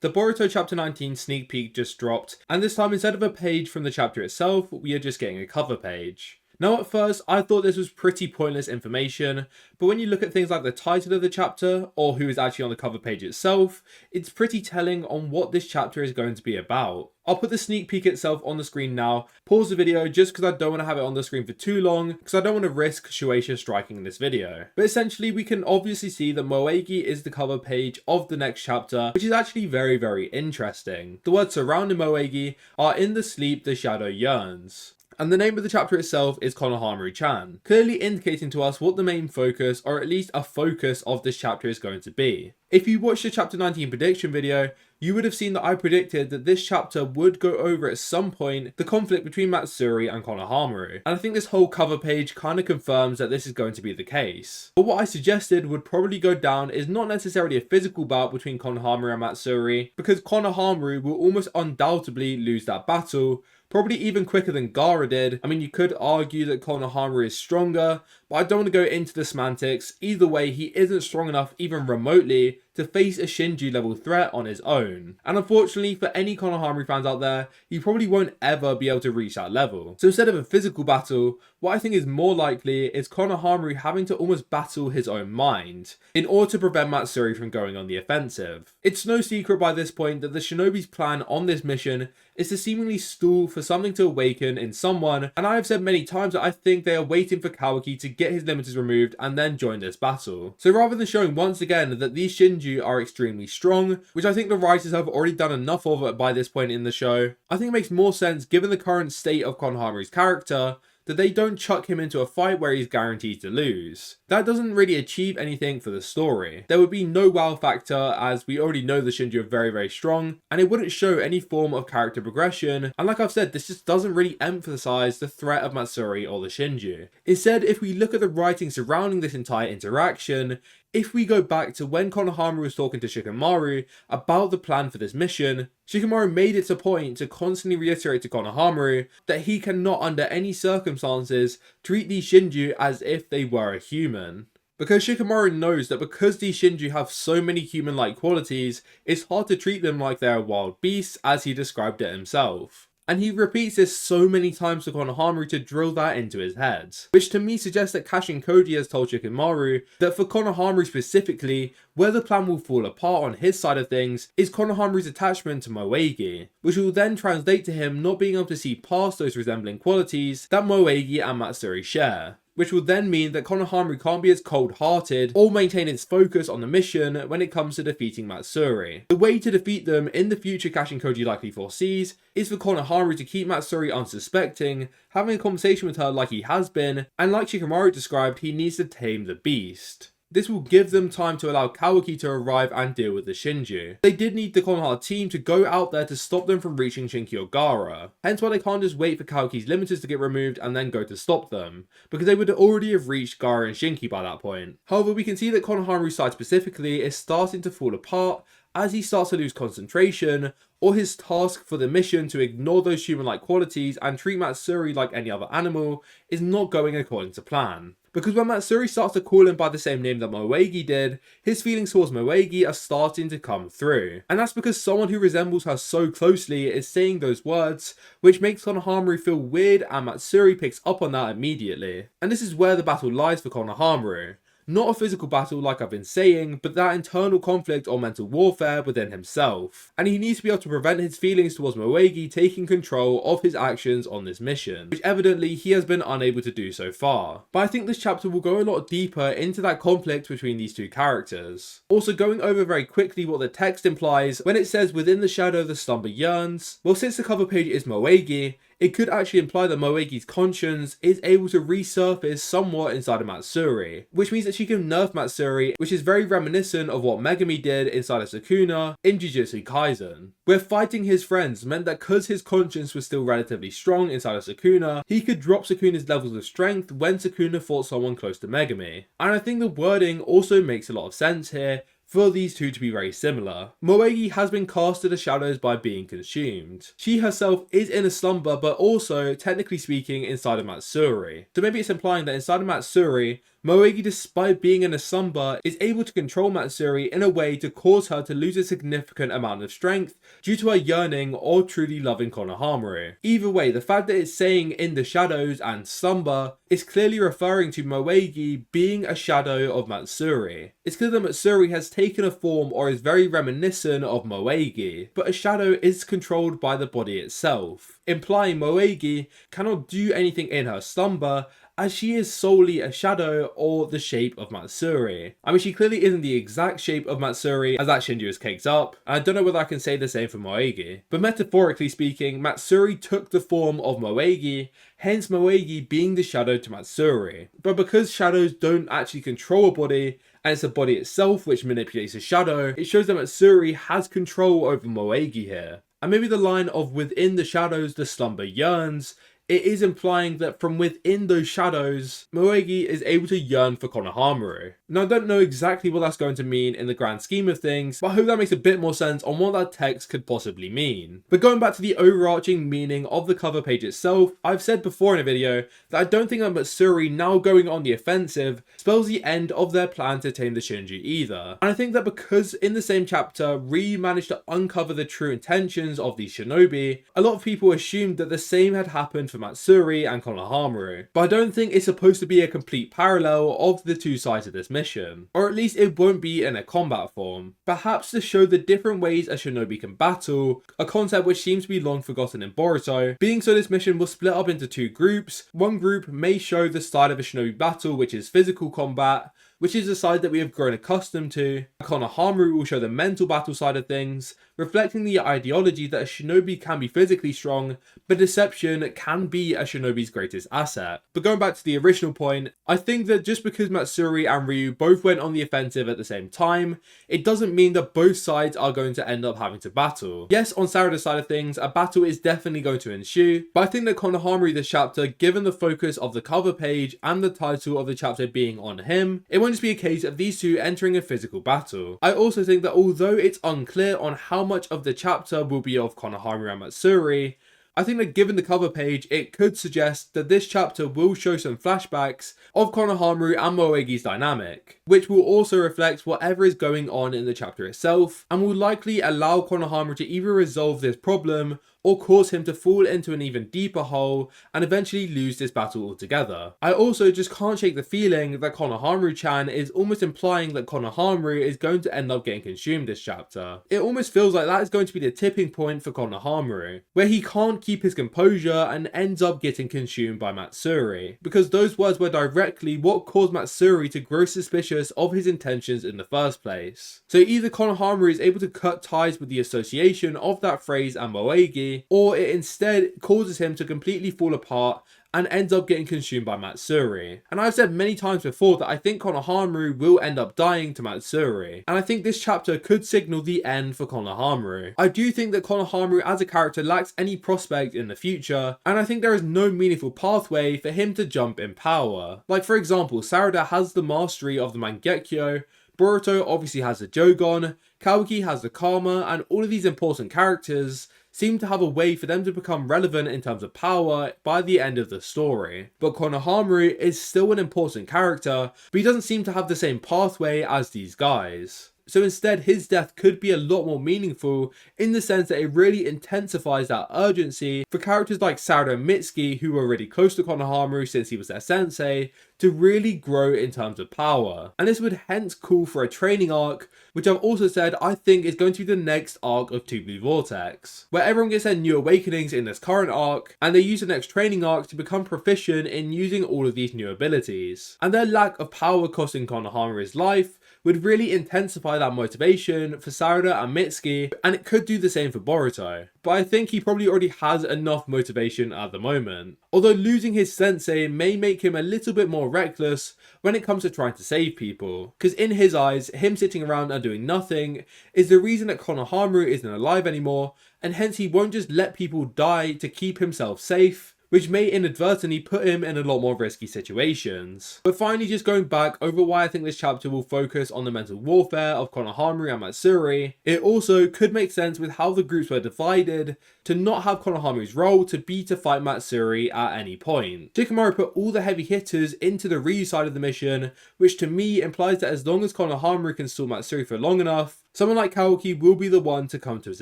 The Boruto Chapter 19 sneak peek just dropped, and this time instead of a page from the chapter itself, we are just getting a cover page. Now at first, I thought this was pretty pointless information, but when you look at things like the title of the chapter, or who is actually on the cover page itself, it's pretty telling on what this chapter is going to be about. I'll put the sneak peek itself on the screen now, pause the video just because I don't want to have it on the screen for too long, because I don't want to risk Shueisha striking this video. But essentially we can obviously see that Moegi is the cover page of the next chapter, which is actually very interesting. The words surrounding Moegi are "in the sleep the shadow yearns." And the name of the chapter itself is Konohamaru-chan, clearly indicating to us what the main focus, or at least a focus of this chapter is going to be. If you watched the chapter 19 prediction video, you would have seen that I predicted that this chapter would go over at some point the conflict between Matsuri and Konohamaru, and I think this whole cover page kind of confirms that this is going to be the case. But what I suggested would probably go down is not necessarily a physical bout between Konohamaru and Matsuri, because Konohamaru will almost undoubtedly lose that battle, probably even quicker than Gaara did. I mean, you could argue that Konohamaru is stronger, but I don't want to go into the semantics. Either way, he isn't strong enough even remotely to face a Shinju level threat on his own. And unfortunately for any Konohamaru fans out there, he probably won't ever be able to reach that level. So instead of a physical battle, what I think is more likely is Konohamaru having to almost battle his own mind in order to prevent Matsuri from going on the offensive. It's no secret by this point that the shinobi's plan on this mission is to seemingly stall for something to awaken in someone, and I have said many times that I think they are waiting for Kawaki to get his limiters removed and then join this battle. So rather than showing once again that these Shinju are extremely strong, which I think the writers have already done enough of by this point in the show, I think it makes more sense given the current state of Konohamaru's character that they don't chuck him into a fight where he's guaranteed to lose. That doesn't really achieve anything for the story. There would be no wow factor, as we already know the Shinju are very strong, and it wouldn't show any form of character progression, and like I've said, this just doesn't really emphasize the threat of Matsuri or the Shinju. Instead, if we look at the writing surrounding this entire interaction, if we go back to when Konohamaru was talking to Shikamaru about the plan for this mission, Shikamaru made it a point to constantly reiterate to Konohamaru that he cannot under any circumstances treat these Shinju as if they were a human. Because Shikamaru knows that because these Shinju have so many human-like qualities, it's hard to treat them like they're wild beasts, as he described it himself. And he repeats this so many times to Konohamaru to drill that into his head. Which to me suggests that Kashin Koji has told Shikamaru that for Konohamaru specifically, where the plan will fall apart on his side of things is Konohamaru's attachment to Moegi, which will then translate to him not being able to see past those resembling qualities that Moegi and Matsuri share. Which will then mean that Konohamaru can't be as cold-hearted or maintain its focus on the mission when it comes to defeating Matsuri. The way to defeat them in the future Kashin Koji likely foresees is for Konohamaru to keep Matsuri unsuspecting, having a conversation with her like he has been, and like Shikamaru described, he needs to tame the beast. This will give them time to allow Kawaki to arrive and deal with the Shinju. They did need the Konoha team to go out there to stop them from reaching Shinki or Gaara, hence why they can't just wait for Kawaki's limiters to get removed and then go to stop them, because they would already have reached Gaara and Shinki by that point. However, we can see that Konohamaru's side specifically is starting to fall apart as he starts to lose concentration, or his task for the mission to ignore those human-like qualities and treat Matsuri like any other animal is not going according to plan. Because when Matsuri starts to call him by the same name that Moegi did, his feelings towards Moegi are starting to come through. And that's because someone who resembles her so closely is saying those words, which makes Konohamaru feel weird, and Matsuri picks up on that immediately. And this is where the battle lies for Konohamaru. Not a physical battle like I've been saying, but that internal conflict or mental warfare within himself. And he needs to be able to prevent his feelings towards Moegi taking control of his actions on this mission, which evidently he has been unable to do so far. But I think this chapter will go a lot deeper into that conflict between these two characters. Also, going over very quickly what the text implies when it says within the shadow the slumber yearns, well, since the cover page is Moegi, it could actually imply that Moegi's conscience is able to resurface somewhat inside of Matsuri, which means that she can nerf Matsuri, which is very reminiscent of what Megumi did inside of Sukuna in Jujutsu Kaisen, where fighting his friends meant that because his conscience was still relatively strong inside of Sukuna, he could drop Sukuna's levels of strength when Sukuna fought someone close to Megumi. And I think the wording also makes a lot of sense here, for these two to be very similar. Moegi has been cast to the shadows by being consumed. She herself is in a slumber, but also, technically speaking, inside of Matsuri. So maybe it's implying that inside of Matsuri, Moegi, despite being in a slumber, is able to control Matsuri in a way to cause her to lose a significant amount of strength due to her yearning or truly loving Konohamaru. Either way, the fact that it's saying in the shadows and slumber is clearly referring to Moegi being a shadow of Matsuri. It's clear that Matsuri has taken a form or is very reminiscent of Moegi, but a shadow is controlled by the body itself, implying Moegi cannot do anything in her slumber as she is solely a shadow or the shape of Matsuri. I mean, she clearly isn't the exact shape of Matsuri as that Shinju is caked up, and I don't know whether I can say the same for Moegi. But metaphorically speaking, Matsuri took the form of Moegi, hence Moegi being the shadow to Matsuri. But because shadows don't actually control a body, and it's the body itself which manipulates a shadow, it shows that Matsuri has control over Moegi here. And maybe the line of "within the shadows the slumber yearns," it is implying that from within those shadows, Moegi is able to yearn for Konohamaru. Now, I don't know exactly what that's going to mean in the grand scheme of things, but I hope that makes a bit more sense on what that text could possibly mean. But going back to the overarching meaning of the cover page itself, I've said before in a video that I don't think that Matsuri now going on the offensive spells the end of their plan to tame the Shinju either. And I think that because in the same chapter, Ryu managed to uncover the true intentions of these shinobi, a lot of people assumed that the same had happened for Matsuri and Konohamaru, but I don't think it's supposed to be a complete parallel of the two sides of this mission, or at least it won't be in a combat form. Perhaps to show the different ways a shinobi can battle, a concept which seems to be long forgotten in Boruto. Being so, this mission will split up into two groups. One group may show the side of a shinobi battle which is physical combat, which is the side that we have grown accustomed to. Konohamaru will show the mental battle side of things, reflecting the ideology that a shinobi can be physically strong, but deception can be a shinobi's greatest asset. But going back to the original point, I think that just because Matsuri and Ryu both went on the offensive at the same time, it doesn't mean that both sides are going to end up having to battle. Yes, on Sarada's side of things, a battle is definitely going to ensue, but I think that Konohamaru this chapter, given the focus of the cover page and the title of the chapter being on him, it won't just be a case of these two entering a physical battle. I also think that although it's unclear on how much of the chapter will be of Konohamaru and Matsuri, I think that given the cover page, it could suggest that this chapter will show some flashbacks of Konohamaru and Moegi's dynamic, which will also reflect whatever is going on in the chapter itself, and will likely allow Konohamaru to either resolve this problem or cause him to fall into an even deeper hole and eventually lose this battle altogether. I also just can't shake the feeling that Konohamaru-chan is almost implying that Konohamaru is going to end up getting consumed this chapter. It almost feels like that is going to be the tipping point for Konohamaru, where he can't keep his composure and ends up getting consumed by Matsuri, because those words were directly what caused Matsuri to grow suspicious of his intentions in the first place. So either Konohamaru is able to cut ties with the association of that phrase and Moegi, or it instead causes him to completely fall apart and ends up getting consumed by Matsuri. And I've said many times before that I think Konohamaru will end up dying to Matsuri, and I think this chapter could signal the end for Konohamaru. I do think that Konohamaru as a character lacks any prospect in the future, and I think there is no meaningful pathway for him to jump in power. Like for example, Sarada has the mastery of the Mangekyo, Boruto obviously has the Jougan, Kawaki has the Karma, and all of these important characters seem to have a way for them to become relevant in terms of power by the end of the story. But Konohamaru is still an important character, but he doesn't seem to have the same pathway as these guys. So instead, his death could be a lot more meaningful in the sense that it really intensifies that urgency for characters like Sarada and Mitsuki, who were already close to Konohamaru since he was their sensei, to really grow in terms of power. And this would hence call for a training arc, which I've also said I think is going to be the next arc of Two Blue Vortex, where everyone gets their new awakenings in this current arc, and they use the next training arc to become proficient in using all of these new abilities. And their lack of power costing Konohamaru's life would really intensify that motivation for Sarada and Mitsuki, and it could do the same for Boruto. But I think he probably already has enough motivation at the moment. Although losing his sensei may make him a little bit more reckless when it comes to trying to save people, because in his eyes, him sitting around and doing nothing is the reason that Konohamaru isn't alive anymore, and hence he won't just let people die to keep himself safe, which may inadvertently put him in a lot more risky situations. But finally, just going back over why I think this chapter will focus on the mental warfare of Konohamaru and Matsuri, it also could make sense with how the groups were divided to not have Konohamaru's role to be to fight Matsuri at any point. Shikamaru put all the heavy hitters into the Ryu side of the mission, which to me implies that as long as Konohamaru can stall Matsuri for long enough, someone like Kawaki will be the one to come to his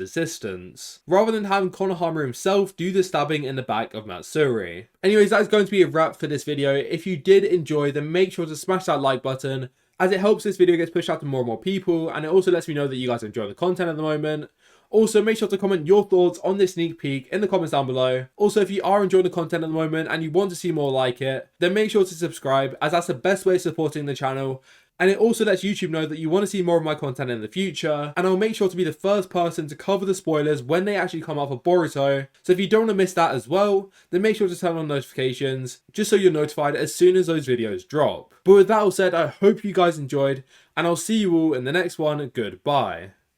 assistance, rather than having Konohamaru himself do the stabbing in the back of Matsuri. Anyways, that is going to be a wrap for this video. If you did enjoy, then make sure to smash that like button, as it helps this video get pushed out to more and more people, and it also lets me know that you guys enjoy the content at the moment. Also, make sure to comment your thoughts on this sneak peek in the comments down below. Also, if you are enjoying the content at the moment and you want to see more like it, then make sure to subscribe, as that's the best way of supporting the channel. And it also lets YouTube know that you want to see more of my content in the future. And I'll make sure to be the first person to cover the spoilers when they actually come out for Boruto. So if you don't want to miss that as well, then make sure to turn on notifications, just so you're notified as soon as those videos drop. But with that all said, I hope you guys enjoyed, and I'll see you all in the next one. Goodbye.